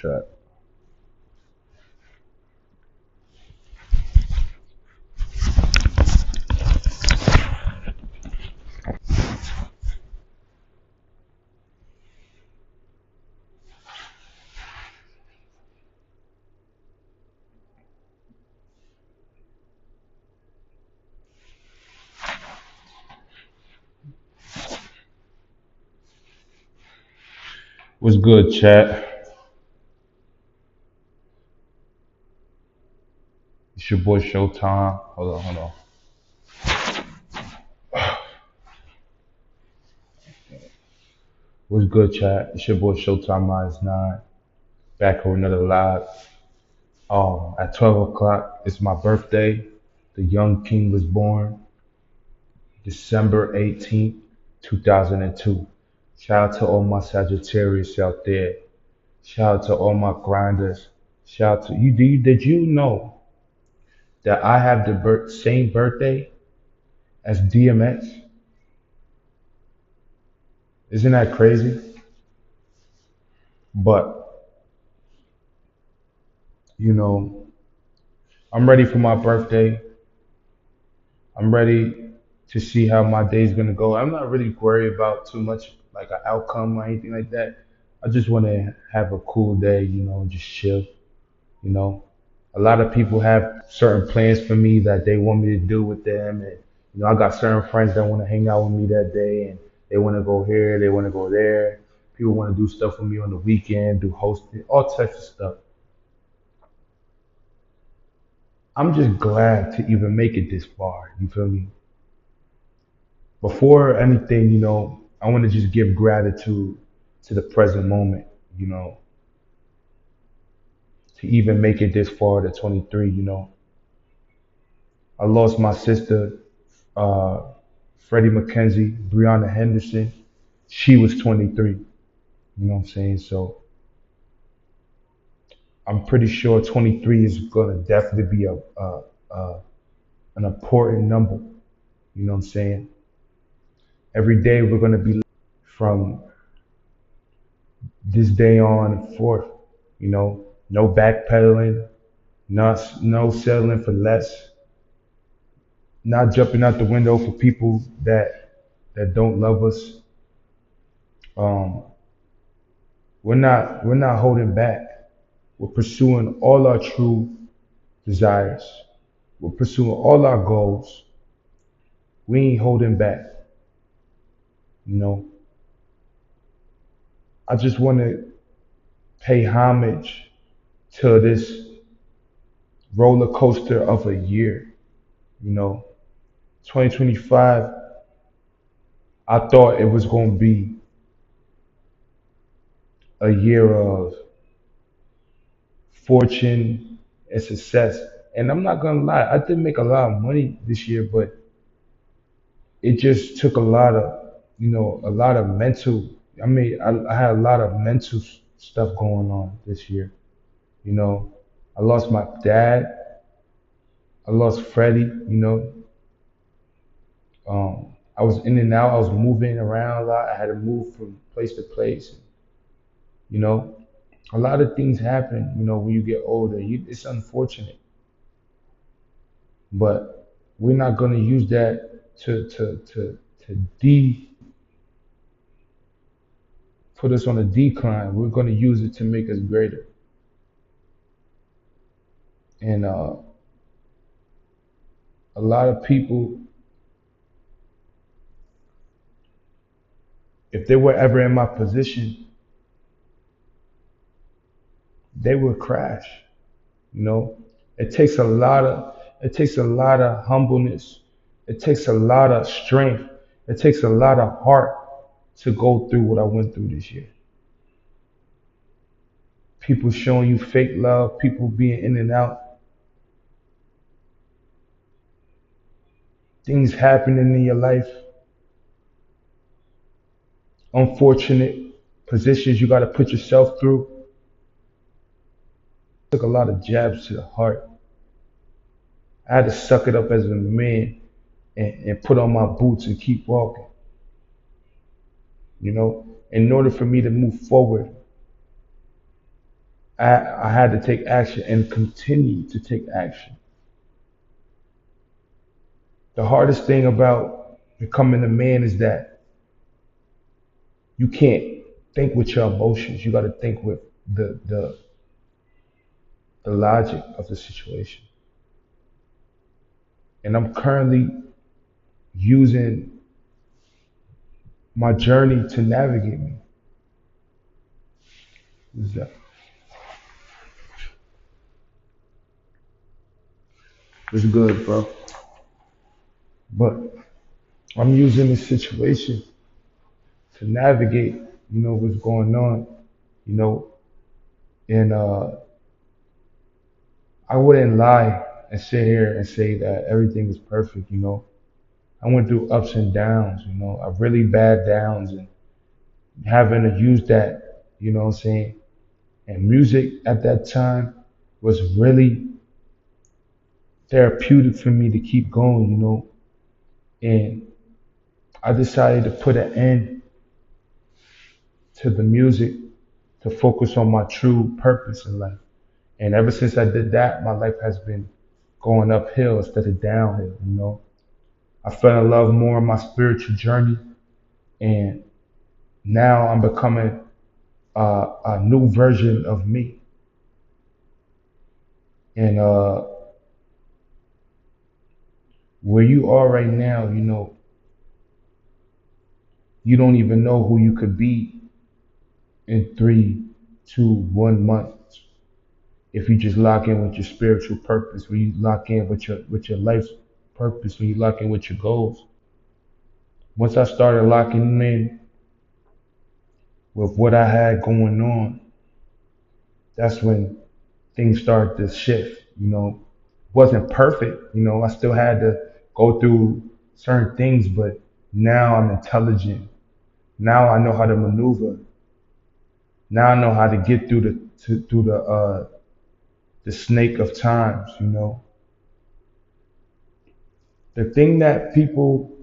Chat. What's good, chat? It's your boy Showtime. Hold on. What's good, chat? It's your boy Showtime Minus 9. Back with another live. At 12 o'clock, it's my birthday. The young king was born December 18th, 2002. Shout out to all my Sagittarius out there. Shout out to all my grinders. Shout out to you. Did you know that I have the same birthday as DMX? Isn't that crazy? But, you know, I'm ready for my birthday. I'm ready to see how my day's gonna go. I'm not really worried about too much like an outcome or anything like that. I just want to have a cool day, just chill. You know, a lot of people have certain plans for me that they want me to do with them, and I got certain friends that want to hang out with me that day, and they want to go here, they want to go there. People want to do stuff with me on the weekend, do hosting, all types of stuff. I'm just glad to even make it this far. You feel me? Before anything, I want to just give gratitude to the present moment, you know, to even make it this far to 23, I lost my sister, uh, Freddie McKenzie, Brianna Henderson. She was 23, you know what I'm saying? So I'm pretty sure 23 is going to definitely be a an important number, you know what I'm saying? Every day we're going to be from this day on forth, no backpedaling, no settling for less, not jumping out the window for people that don't love us. Um, we're not holding back. We're pursuing all our true desires. We're pursuing all our goals. We ain't holding back. You know, I just want to pay homage to this roller coaster of a year. You know, 2025, I thought it was going to be a year of fortune and success. And I'm not gonna lie, I did make a lot of money this year, but it just took a lot of mental. I had a lot of mental stuff going on this year. You know, I lost my dad. I lost Freddie. I was in and out. I was moving around a lot. I had to move from place to place. You know, a lot of things happen. When you get older, it's unfortunate, but we're not going to use that to put us on a decline. We're going to use it to make us greater. And a lot of people, if they were ever in my position, they would crash. You know, it takes a lot of humbleness. It takes a lot of strength. It takes a lot of heart to go through what I went through this year. People showing you fake love, people being in and out, things happening in your life, unfortunate positions you got to put yourself through. Took a lot of jabs to the heart. I had to suck it up as a man and put on my boots and keep walking. In order for me to move forward, I had to take action and continue to take action. The hardest thing about becoming a man is that you can't think with your emotions. You got to think with the logic of the situation. And I'm currently using my journey to navigate me. It's good, bro. But I'm using this situation to navigate, what's going on, you know, and I wouldn't lie and sit here and say that everything is perfect. I went through ups and downs, really bad downs and having to use that, what I'm saying? And music at that time was really therapeutic for me to keep going. And I decided to put an end to the music to focus on my true purpose in life. And ever since I did that, my life has been going uphill instead of downhill. I fell in love more in my spiritual journey, and now I'm becoming a new version of me. And where you are right now, you don't even know who you could be in 3, 2, 1 month if you just lock in with your spiritual purpose, when you lock in with your life's purpose, when you lock in with your goals. Once I started locking in with what I had going on, that's when things started to shift. Wasn't perfect. I still had to go through certain things, but now I'm intelligent. Now I know how to maneuver. Now I know how to get through through the snake of times. The thing that people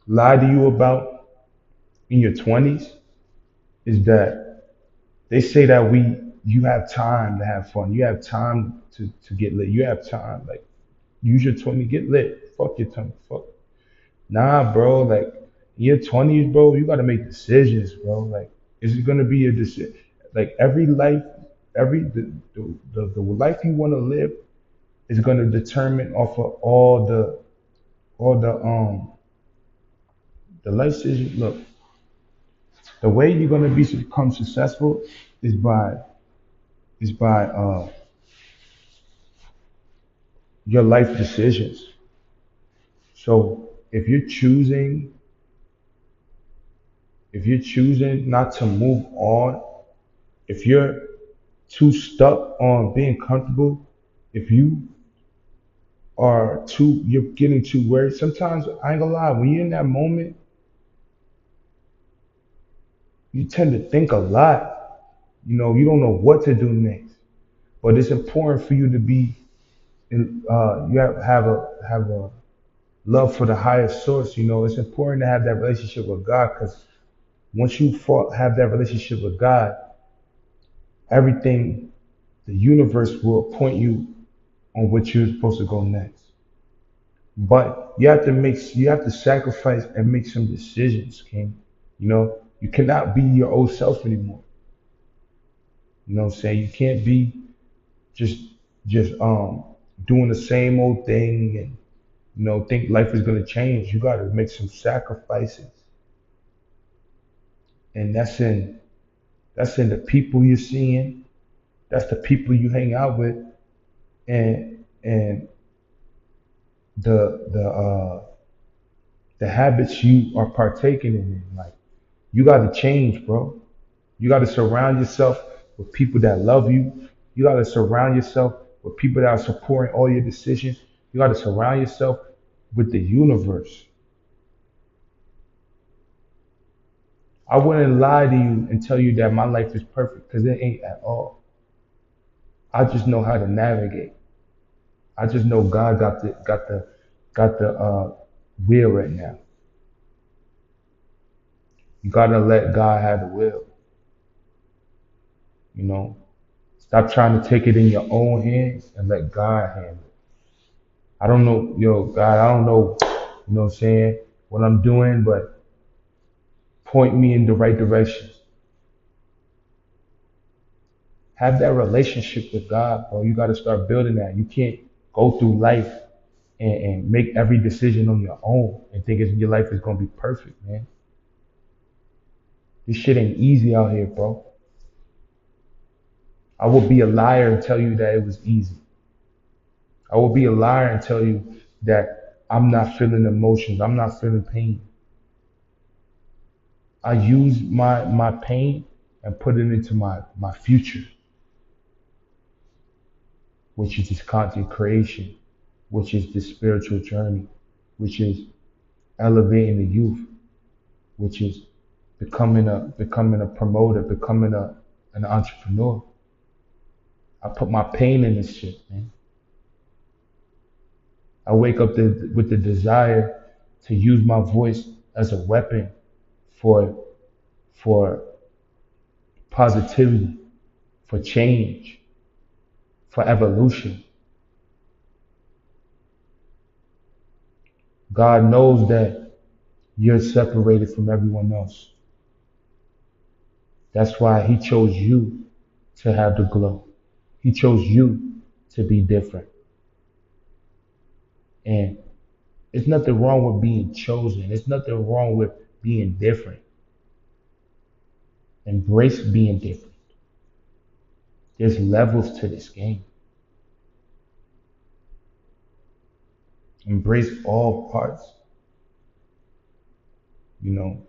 lie to you about in your 20s is that they say that you have time to have fun. You have time to get lit. You have time. Like, use your 20, get lit. Fuck your 20. Fuck. Nah, bro. Like, in your 20s, bro, you gotta make decisions, bro. Like, is it gonna be a decision? Like, every life, the life you wanna live is gonna determine off of all the life decisions. Look, the way you're gonna become successful is by your life decisions. So if you're choosing not to move on, if you're too stuck on being comfortable, if you're getting too worried. Sometimes I ain't gonna lie, when you're in that moment, you tend to think a lot. You don't know what to do next. But it's important for you to be you have a love for the higher source. It's important to have that relationship with God, because once you have that relationship with God, everything, the universe will point you on what you're supposed to go next. But you have to sacrifice and make some decisions, King. You cannot be your old self anymore. You know what I'm saying? You can't be just just doing the same old thing and think life is gonna change. You gotta make some sacrifices. And that's in the people you're seeing, that's the people you hang out with, and the habits you are partaking in. Like, you gotta change, bro. You gotta surround yourself with people that love you. You gotta surround yourself with people that are supporting all your decisions. You gotta surround yourself with the universe. I wouldn't lie to you and tell you that my life is perfect, because it ain't at all. I just know how to navigate. I just know God got the wheel right now. You gotta let God have the wheel. You know. Stop trying to take it in your own hands and let God handle it. I don't know, yo, God, I don't know, you know what I'm saying, what I'm doing, but point me in the right direction. Have that relationship with God, bro. You got to start building that. You can't go through life and make every decision on your own and think your life is gonna be perfect, man. This shit ain't easy out here, bro. I would be a liar and tell you that it was easy. I would be a liar and tell you that I'm not feeling emotions. I'm not feeling pain. I use my pain and put it into my future, which is this content creation, which is this spiritual journey, which is elevating the youth, which is becoming a promoter, becoming an entrepreneur. I put my pain in this shit, man. I wake up with the desire to use my voice as a weapon for for positivity, for change, for evolution. God knows that you're separated from everyone else. That's why He chose you to have the glow. He chose you to be different. And there's nothing wrong with being chosen. There's nothing wrong with being different. Embrace being different. There's levels to this game. Embrace all parts. You know,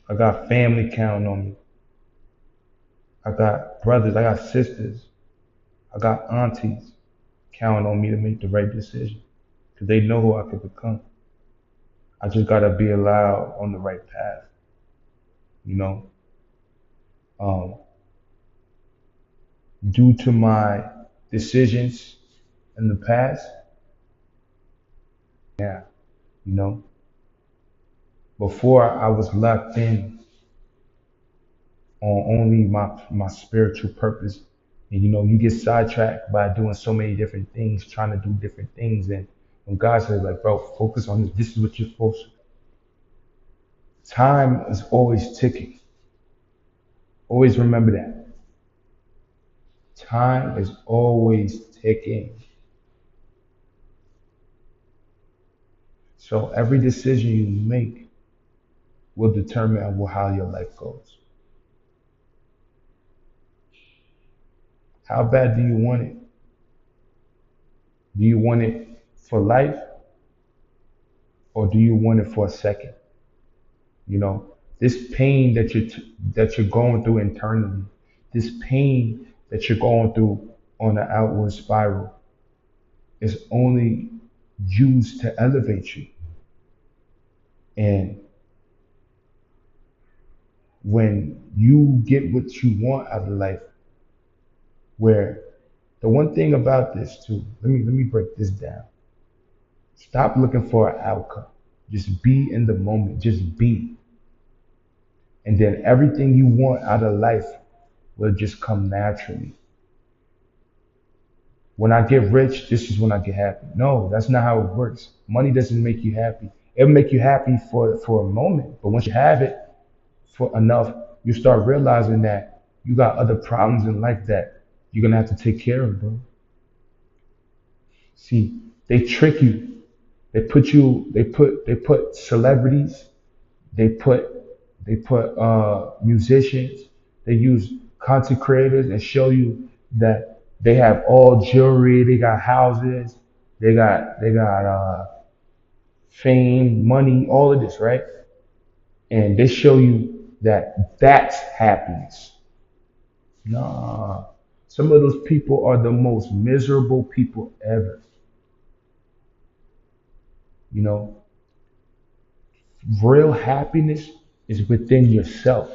I got family counting on me. I got brothers, I got sisters, I got aunties counting on me to make the right decision because they know who I could become. I just gotta be allowed on the right path. You know, um, due to my decisions in the past, yeah, you know, before I was locked in on only my spiritual purpose. And you know, you get sidetracked by doing so many different things, trying to do different things. And when God says, like, bro, focus on this, this is what you're supposed to. Time is always ticking. Always remember that. Time is always ticking. So every decision you make will determine how your life goes. How bad do you want it? Do you want it for life or do you want it for a second? You know, this pain that you're going through internally, this pain that you're going through on the outward spiral is only used to elevate you. And when you get what you want out of life, where the one thing about this too, let me break this down. Stop looking for an outcome. Just be in the moment. Just be. And then everything you want out of life will just come naturally. When I get rich, this is when I get happy. No, that's not how it works. Money doesn't make you happy. It'll make you happy for a moment, but once you have it for enough, you start realizing that you got other problems in life that you're gonna have to take care of, bro. See, they trick you. They put celebrities, they put musicians, they use content creators and show you that they have all jewelry, they got houses, they got fame, money, all of this, right? And they show you that that's happiness. Nah. Some of those people are the most miserable people ever. You know, real happiness is within yourself.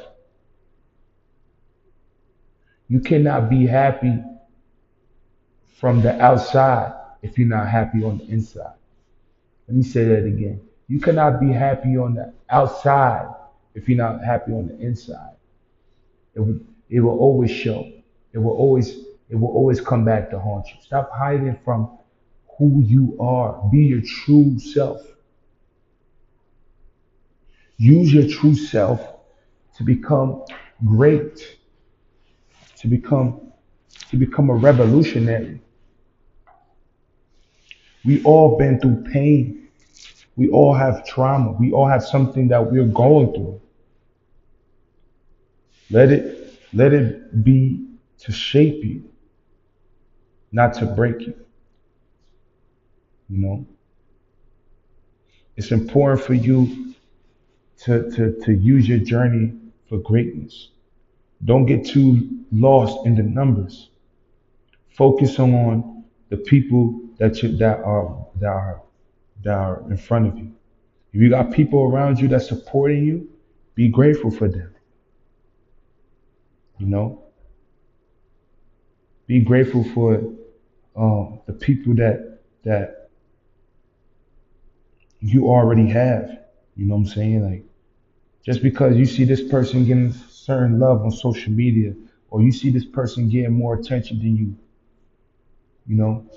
You cannot be happy from the outside if you're not happy on the inside. Let me say that again. You cannot be happy on the outside if you're not happy on the inside. It would, It will always show. It will always it will always come back to haunt you. Stop hiding from who you are. Be your true self. Use your true self to become great, to become a revolutionary. We all been through pain. We all have trauma. We all have something that we're going through. Let it be to shape you, not to break you. You know, it's important for you to use your journey for greatness. Don't get too lost in the numbers. Focus on the people that are in front of you. If you got people around you that's supporting you, be grateful for them. You know, be grateful for the people that you already have. You know what I'm saying? Like just because you see this person getting certain love on social media, or you see this person getting more attention than you,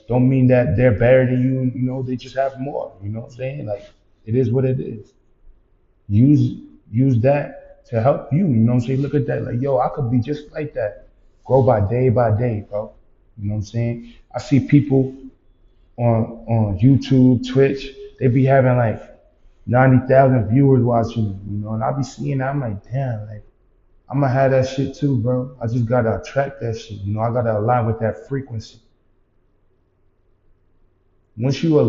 don't mean that they're better than you. They just have more. You know what I'm saying? Like it is what it is. Use use that to help you. You know what I'm saying? Look at that. Like, yo, I could be just like that. Grow by day, bro. You know what I'm saying? I see people on YouTube, Twitch, they be having like 90,000 viewers watching me, and I be seeing that. I'm like, damn, like I'm gonna have that shit too, bro. I just gotta attract that shit. I gotta align with that frequency. Once you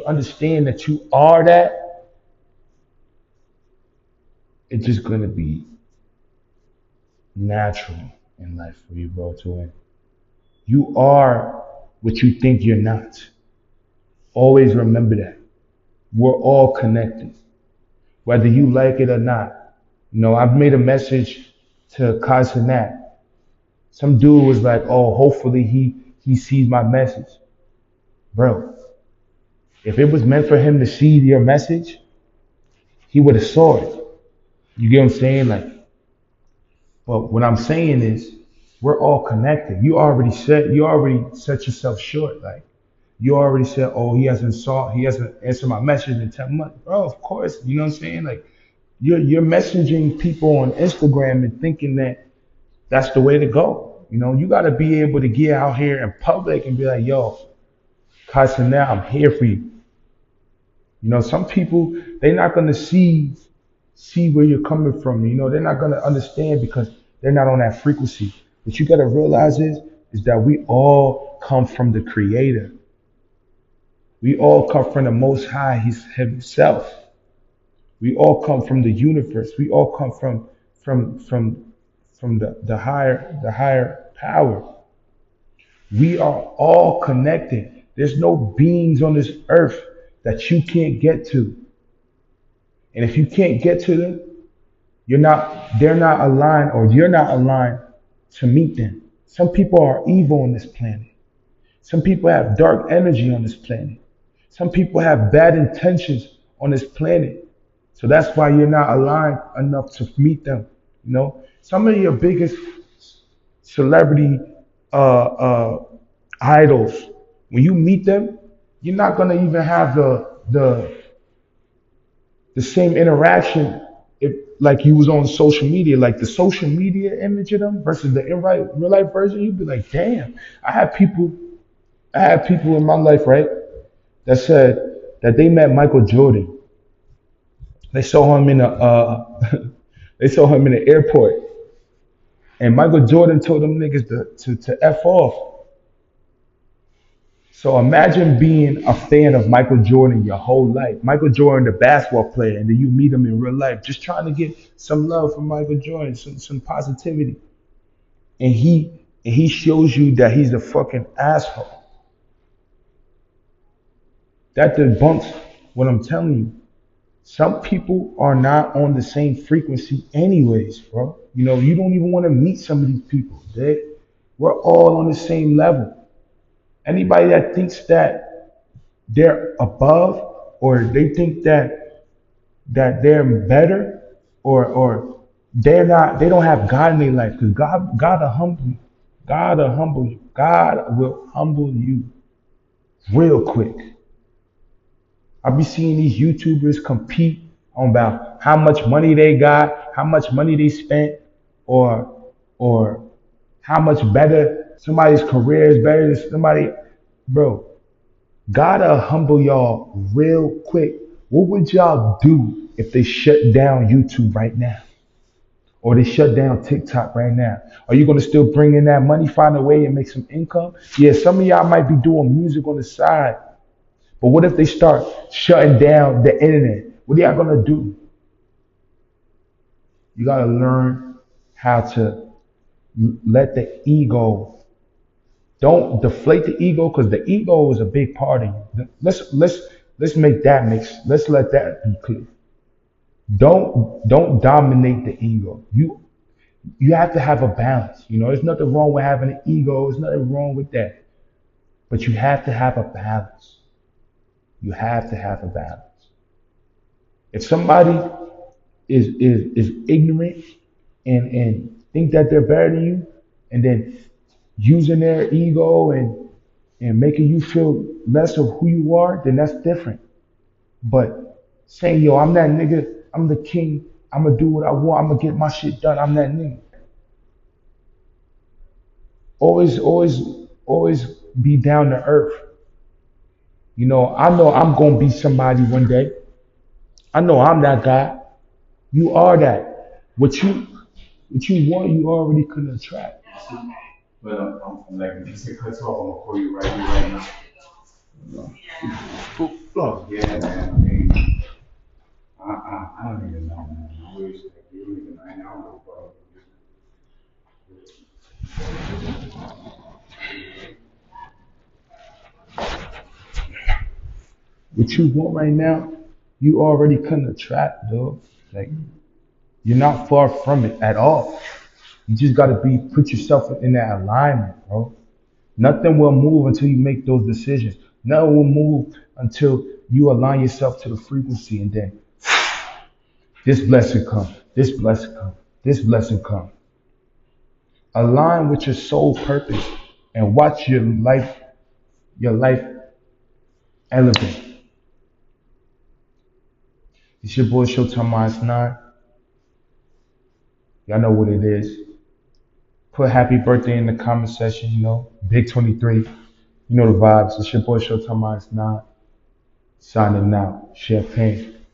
understand that you are that, it's just gonna be natural in life for you, bro, to win. You are what you think you're not. Always remember that. We're all connected, whether you like it or not. I've made a message to Kasanat. Some dude was like, "Oh, hopefully he sees my message." Bro, if it was meant for him to see your message, he would have saw it. You get what I'm saying? Like, but what I'm saying is, we're all connected. You already set yourself short. Like, you already said, "Oh, he hasn't answered my message in 10 months." Bro, of course, you know what I'm saying? Like, you're messaging people on Instagram and thinking that that's the way to go. You got to be able to get out here in public and be like, "Yo, Kaiser, now I'm here for you." Some people, they're not gonna see where you're coming from. They're not gonna understand because they're not on that frequency. What you gotta realize is that we all come from the Creator. We all come from the Most High, Himself. We all come from the universe. We all come from the higher power. We are all connected. There's no beings on this earth that you can't get to. And if you can't get to them, they're not aligned, or you're not aligned to meet them. Some people are evil on this planet. Some people have dark energy on this planet. Some people have bad intentions on this planet. So that's why you're not aligned enough to meet them. Some of your biggest celebrity idols, when you meet them, you're not gonna even have the same interaction if like you was on social media, like the social media image of them versus the in real life version. You'd be like, damn. I had people, I had people in my life, right, that said that they met Michael Jordan. They saw him in a they saw him in the airport, and Michael Jordan told them niggas to f off. So imagine being a fan of Michael Jordan your whole life. Michael Jordan, the basketball player, and then you meet him in real life, just trying to get some love from Michael Jordan, some positivity. And he shows you that he's a fucking asshole. That debunks what I'm telling you. Some people are not on the same frequency anyways, bro. You don't even want to meet some of these people. We're all on the same level. Anybody that thinks that they're above, or they think that they're better, or They don't have God in their life because God will humble you. God will humble you. God will humble you real quick. I be seeing these YouTubers compete on about how much money they got, how much money they spent, or or how much better somebody's career is better than somebody. Bro, gotta humble y'all real quick. What would y'all do if they shut down YouTube right now? Or they shut down TikTok right now? Are you gonna still bring in that money, find a way and make some income? Yeah, some of y'all might be doing music on the side, but what if they start shutting down the internet? What are y'all gonna do? You gotta learn how to let the ego, don't deflate the ego because the ego is a big part of you. Let's make that mix. Let's let that be clear. Don't dominate the ego. You have to have a balance. You know, there's nothing wrong with having an ego. There's nothing wrong with that. But you have to have a balance. You have to have a balance. If somebody is ignorant and think that they're better than you, and then using their ego and making you feel less of who you are, then that's different. But saying, yo, I'm that nigga, I'm the king, I'm gonna do what I want, I'm gonna get my shit done, I'm that nigga. Always, always, always be down to earth. I know I'm gonna be somebody one day. I know I'm that guy. You are that. What you want, you already could attract. But like, if this get cuts off, I'm gonna call you right here, right now. Look, Yeah, man. I mean, I don't even know, man. I wish that you even I know, bro. what you want right now, you already couldn't attract, dog. Like you're not far from it at all. You just gotta put yourself in that alignment, bro. Nothing will move until you make those decisions. Nothing will move until you align yourself to the frequency, and then this blessing come, this blessing come, this blessing come. Align with your soul purpose and watch your life elevate. It's your boy Showtime Minds 9. Y'all know what it is. Put happy birthday in the comment section, Big 23. You know the vibes. It's your boy Showtime Minds 9. Signing out. Champagne.